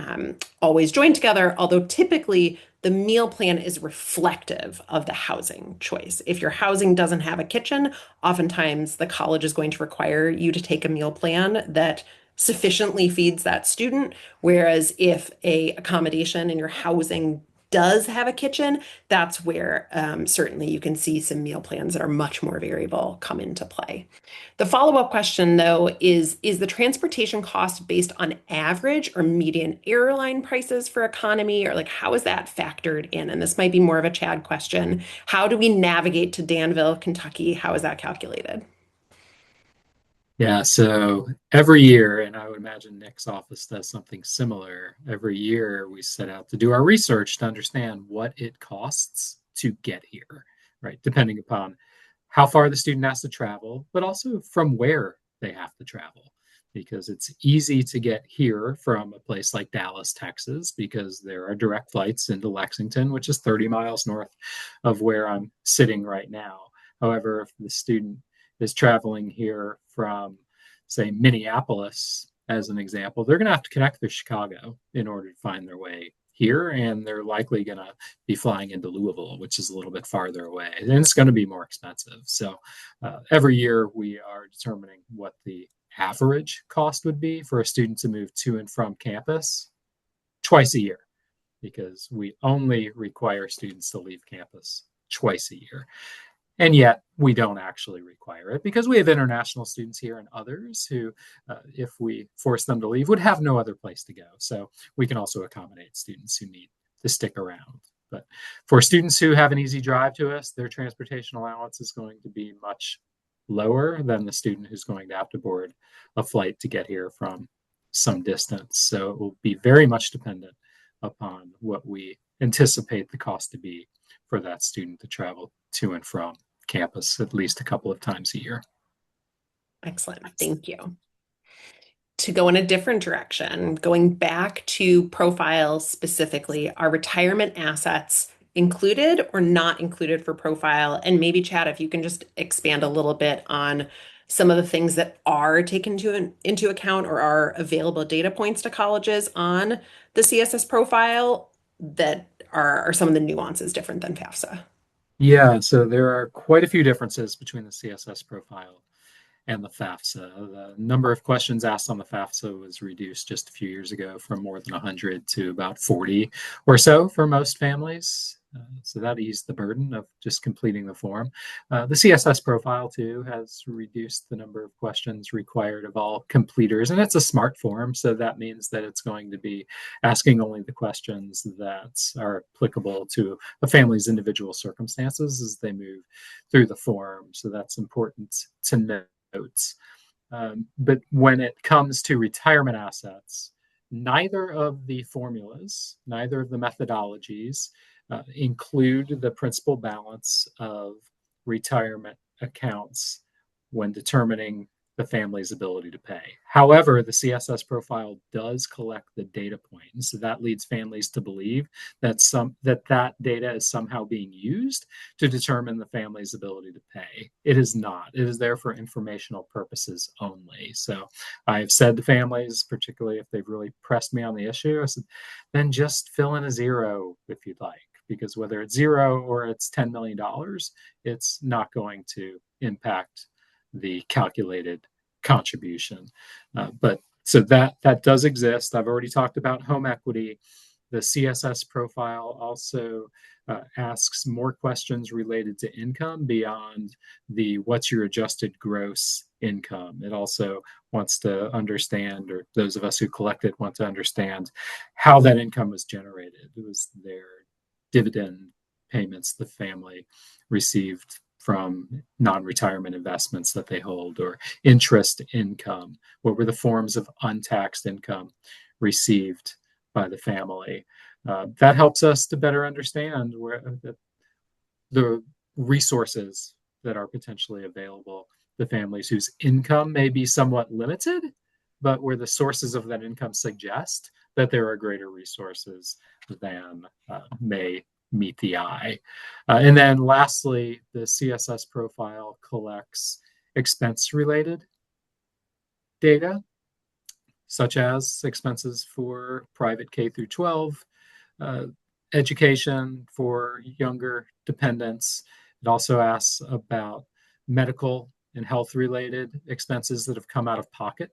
always joined together, although typically the meal plan is reflective of the housing choice. If your housing doesn't have a kitchen, oftentimes the college is going to require you to take a meal plan that sufficiently feeds that student. Whereas if a accommodation in your housing does have a kitchen, that's where certainly you can see some meal plans that are much more variable come into play. The follow-up question, though, is the transportation cost based on average or median airline prices for economy, or like how is that factored in? And this might be more of a Chad question. How do we navigate to Danville, Kentucky? How is that calculated? Yeah, so every year, and I would imagine Nick's office does something similar, every year we set out to do our research to understand what it costs to get here, right? Depending upon how far the student has to travel, but also from where they have to travel. Because it's easy to get here from a place like Dallas, Texas, because there are direct flights into Lexington, which is 30 miles north of where I'm sitting right now. However, if the student is traveling here from, say, Minneapolis, as an example, they're going to have to connect through Chicago in order to find their way here, and they're likely going to be flying into Louisville, which is a little bit farther away, and it's going to be more expensive. So every year we are determining what the average cost would be for a student to move to and from campus twice a year, because we only require students to leave campus twice a year. And yet we don't actually require it because we have international students here and others who, if we force them to leave, would have no other place to go. So we can also accommodate students who need to stick around. But for students who have an easy drive to us, their transportation allowance is going to be much lower than the student who's going to have to board a flight to get here from some distance. So it will be very much dependent upon what we anticipate the cost to be for that student to travel to and from campus at least a couple of times a year. Excellent. Thank you. To go in a different direction, going back to profiles specifically, are retirement assets included or not included for profile? And maybe, Chad, if you can just expand a little bit on some of the things that are taken into account or are available data points to colleges on the CSS profile that are some of the nuances different than FAFSA. Yeah, so there are quite a few differences between the CSS profile and the FAFSA. The number of questions asked on the FAFSA was reduced just a few years ago from more than 100 to about 40 or so for most families. So that eased the burden of just completing the form. The CSS profile, too, has reduced the number of questions required of all completers, and it's a smart form, so that means that it's going to be asking only the questions that are applicable to a family's individual circumstances as they move through the form. So that's important to note. But when it comes to retirement assets, neither of the formulas, neither of the methodologies include the principal balance of retirement accounts when determining the family's ability to pay. However, the CSS profile does collect the data point, and so that leads families to believe that that data is somehow being used to determine the family's ability to pay. It is not. It is there for informational purposes only. So I've said to families, particularly if they've really pressed me on the issue, I said, then just fill in a zero if you'd like, because whether it's zero or it's $10 million, it's not going to impact the calculated contribution. But so that does exist. I've already talked about home equity. The CSS profile also asks more questions related to income beyond the what's your adjusted gross income. It also wants to understand, or those of us who collect it want to understand, how that income was generated. It was their dividend payments the family received from non-retirement investments that they hold, or interest income. What were the forms of untaxed income received by the family? That helps us to better understand where the resources that are potentially available to families whose income may be somewhat limited, but where the sources of that income suggest that there are greater resources than may meet the eye. And then lastly, the CSS profile collects expense-related data, such as expenses for private K through 12, education for younger dependents. It also asks about medical and health-related expenses that have come out of pocket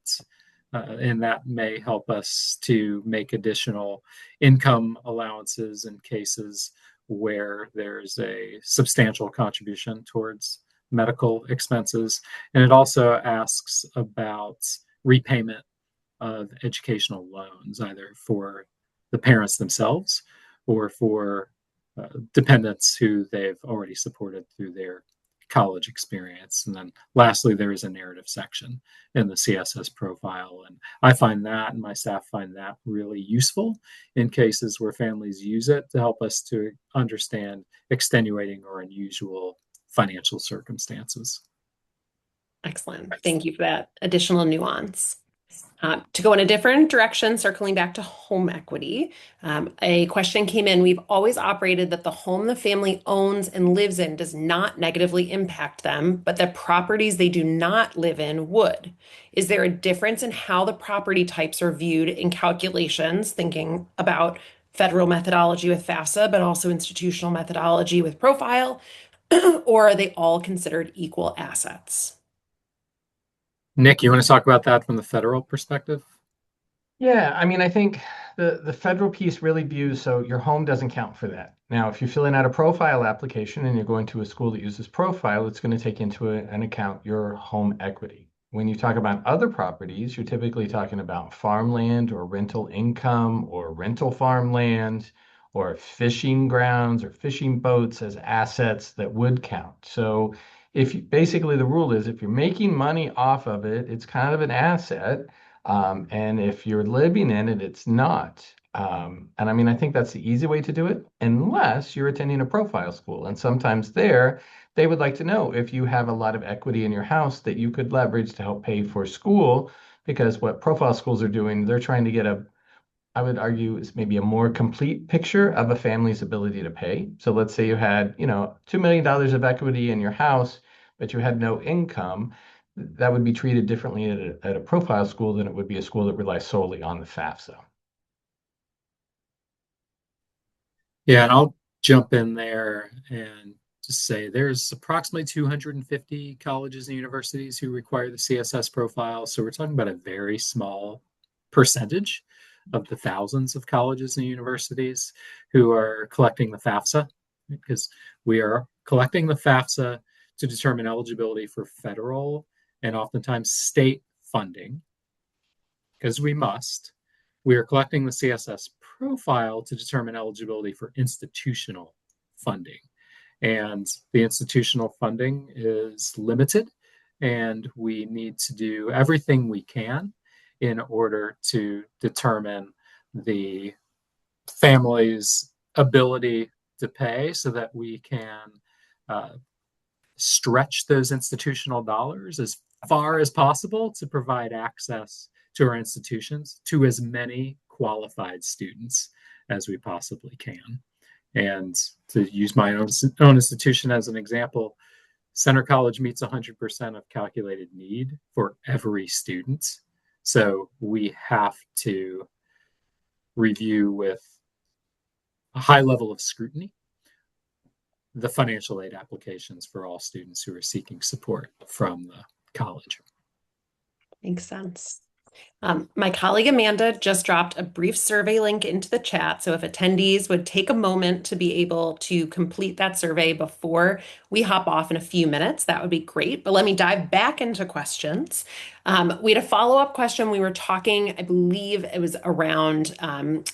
and that may help us to make additional income allowances in cases where there's a substantial contribution towards medical expenses. And it also asks about repayment of educational loans, either for the parents themselves or for dependents who they've already supported through their college experience. And then lastly, there is a narrative section in the CSS profile. And I find that, and my staff find that really useful in cases where families use it to help us to understand extenuating or unusual financial circumstances. Excellent. Thank you for that additional nuance. To go in a different direction, circling back to home equity, a question came in. We've always operated that the home the family owns and lives in does not negatively impact them, but the properties they do not live in would. Is there a difference in how the property types are viewed in calculations, thinking about federal methodology with FAFSA, but also institutional methodology with profile, or are they all considered equal assets? Nick, you want to talk about that from the federal perspective? Yeah, I mean, I think the federal piece really views so your home doesn't count for that. Now, if you're filling out a profile application and you're going to a school that uses profile, it's going to take into an account your home equity. When you talk about other properties, you're typically talking about farmland or rental income or rental farmland or fishing grounds or fishing boats as assets that would count. So if you, basically the rule is if you're making money off of it, it's kind of an asset. And if you're living in it, it's not. And I mean, I think that's the easy way to do it, unless you're attending a profile school. And sometimes there, they would like to know if you have a lot of equity in your house that you could leverage to help pay for school. Because what profile schools are doing, they're trying to get a, I would argue, is maybe a more complete picture of a family's ability to pay. So let's say you had, $2 million of equity in your house, but you had no income. That would be treated differently at a profile school than it would be a school that relies solely on the FAFSA. Yeah, and I'll jump in there and just say there's approximately 250 colleges and universities who require the CSS profile. So we're talking about a very small percentage of the thousands of colleges and universities who are collecting the FAFSA, because we are collecting the FAFSA to determine eligibility for federal and oftentimes state funding, because we must. We are collecting the CSS profile to determine eligibility for institutional funding. And the institutional funding is limited, and we need to do everything we can in order to determine the family's ability to pay so that we can uh, stretch those institutional dollars as far as possible to provide access to our institutions to as many qualified students as we possibly can. And to use my own institution as an example, Center College meets 100% of calculated need for every student. So we have to review with a high level of scrutiny the financial aid applications for all students who are seeking support from the college. Makes sense. My colleague Amanda just dropped a brief survey link into the chat. So if attendees would take a moment to be able to complete that survey before we hop off in a few minutes, that would be great. But let me dive back into questions. We had a follow-up question. We were talking, I believe it was around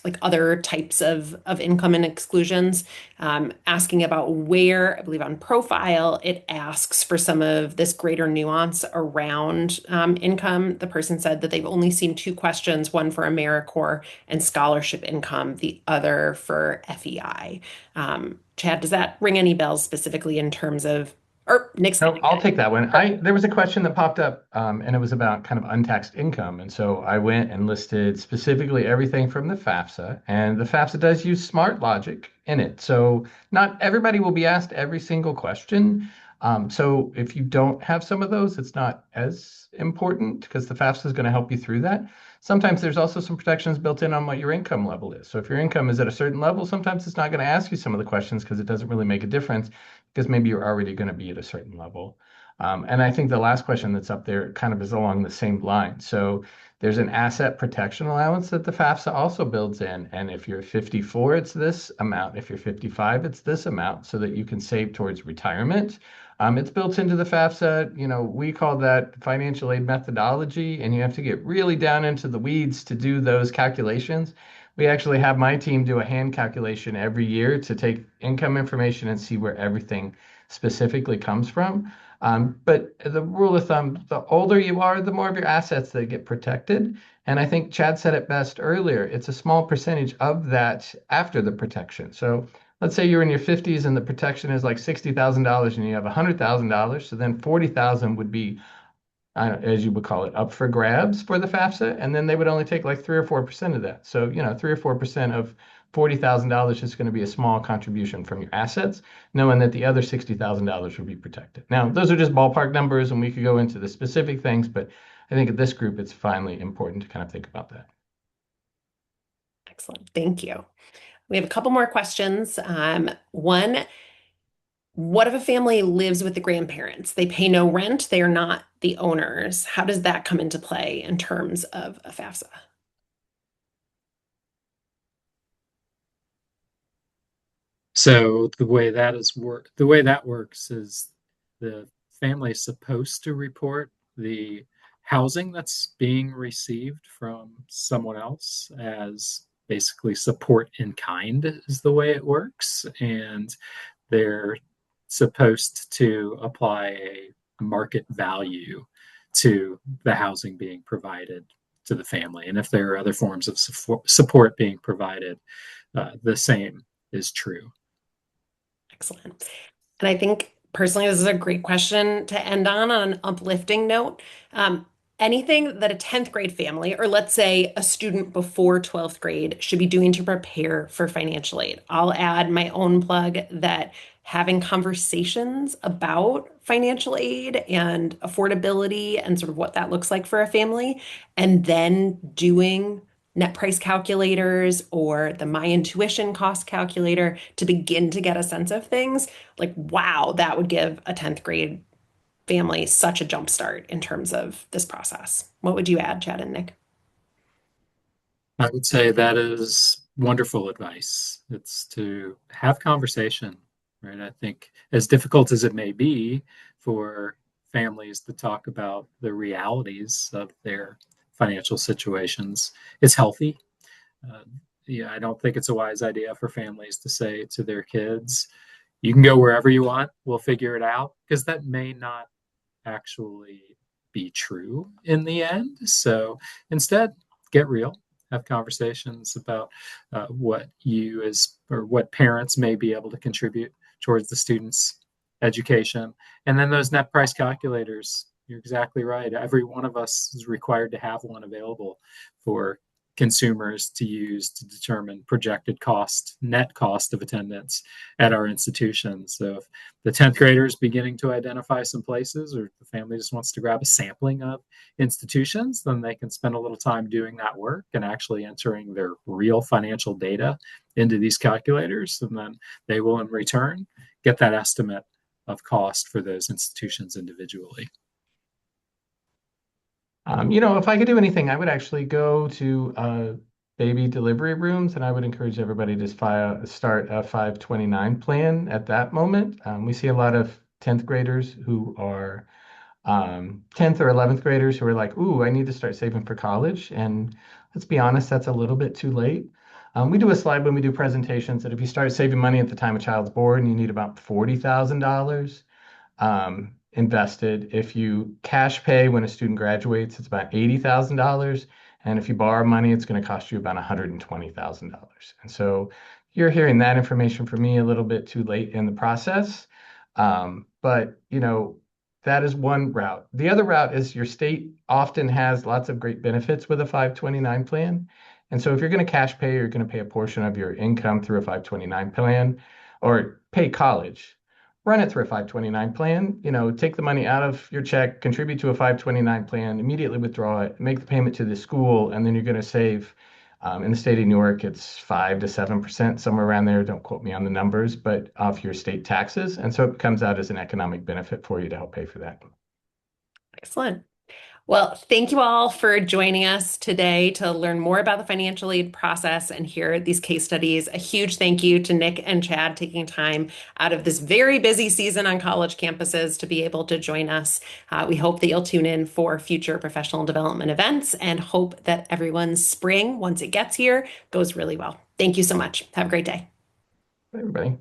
like other types of income and exclusions, asking about where, I believe on profile, it asks for some of this greater nuance around income. The person said that they've only seen two questions, one for AmeriCorps and scholarship income, the other for FEI. Chad, does that ring any bells specifically in terms of, or Nick's No, I'll take that one. There was a question that popped up, and it was about kind of untaxed income. And so I went and listed specifically everything from the FAFSA, and the FAFSA does use smart logic in it. So not everybody will be asked every single question. So if you don't have some of those, it's not as important because the FAFSA is going to help you through that. Sometimes there's also some protections built in on what your income level is. So if your income is at a certain level, sometimes it's not going to ask you some of the questions because it doesn't really make a difference because maybe you're already going to be at a certain level. And I think the last question that's up there kind of is along the same line. So there's an asset protection allowance that the FAFSA also builds in. And if you're 54, it's this amount. If you're 55, it's this amount so that you can save towards retirement. It's built into the FAFSA. We call that financial aid methodology, and you have to get really down into the weeds to do those calculations. We actually have my team do a hand calculation every year to take income information and see where everything specifically comes from. But the rule of thumb, the older you are, the more of your assets that get protected. And I think Chad said it best earlier. It's a small percentage of that after the protection. So let's say you're in your 50s and the protection is like $60,000 and you have $100,000. So then 40,000 would be, as you would call it, up for grabs for the FAFSA, and then they would only take like 3 or 4% of that. So 3 or 4% of $40,000 is going to be a small contribution from your assets, knowing that the other $60,000 will be protected. Now, those are just ballpark numbers, and we could go into the specific things, but I think at this group, it's finally important to kind of think about that. Excellent. Thank you. We have a couple more questions. One, what if a family lives with the grandparents? They pay no rent, they are not the owners. How does that come into play in terms of a FAFSA? So the way that works is the family is supposed to report the housing that's being received from someone else as basically support in kind is the way it works. And they're supposed to apply a market value to the housing being provided to the family. And if there are other forms of support being provided, the same is true. Excellent. And I think personally, this is a great question to end on an uplifting note. Anything that a 10th grade family, or let's say a student before 12th grade, should be doing to prepare for financial aid. I'll add my own plug that having conversations about financial aid and affordability and sort of what that looks like for a family, and then doing net price calculators or the My Intuition cost calculator to begin to get a sense of things, like, wow, that would give a 10th grade family such a jump start in terms of this process. What would you add, Chad and Nick? I would say that is wonderful advice. It's to have conversation, right? I think as difficult as it may be for families to talk about the realities of their financial situations, it's healthy. Uh, yeah, I don't think it's a wise idea for families to say to their kids, you can go wherever you want, we'll figure it out, because that may not actually be true in the end. So instead, get real, have conversations about what you as or what parents may be able to contribute towards the students' education. And then those net price calculators, you're exactly right. Every one of us is required to have one available for consumers to use to determine projected cost, net cost of attendance at our institutions. So if the 10th graders beginning to identify some places, or the family just wants to grab a sampling of institutions, then they can spend a little time doing that work and actually entering their real financial data into these calculators. And then they will, in return, get that estimate of cost for those institutions individually. If I could do anything, I would actually go to baby delivery rooms, and I would encourage everybody to start a 529 plan at that moment. We see a lot of 10th graders who are 10th or 11th graders who are like, ooh, I need to start saving for college. And let's be honest, that's a little bit too late. We do a slide when we do presentations that if you start saving money at the time a child's born, you need about $40,000 invested. If you cash pay when a student graduates, it's about $80,000. And if you borrow money, it's going to cost you about $120,000. And so you're hearing that information from me a little bit too late in the process. But that is one route. The other route is your state often has lots of great benefits with a 529 plan. And so if you're going to cash pay, you're going to pay a portion of your income through a 529 plan or pay college. Run it through a 529 plan, take the money out of your check, contribute to a 529 plan, immediately withdraw it, make the payment to the school, and then you're going to save In the state of New York, it's 5 to 7%, somewhere around there. Don't quote me on the numbers, but off your state taxes. And so it comes out as an economic benefit for you to help pay for that. Excellent. Well, thank you all for joining us today to learn more about the financial aid process and hear these case studies. A huge thank you to Nick and Chad taking time out of this very busy season on college campuses to be able to join us. We hope that you'll tune in for future professional development events and hope that everyone's spring, once it gets here, goes really well. Thank you so much. Have a great day. Everybody.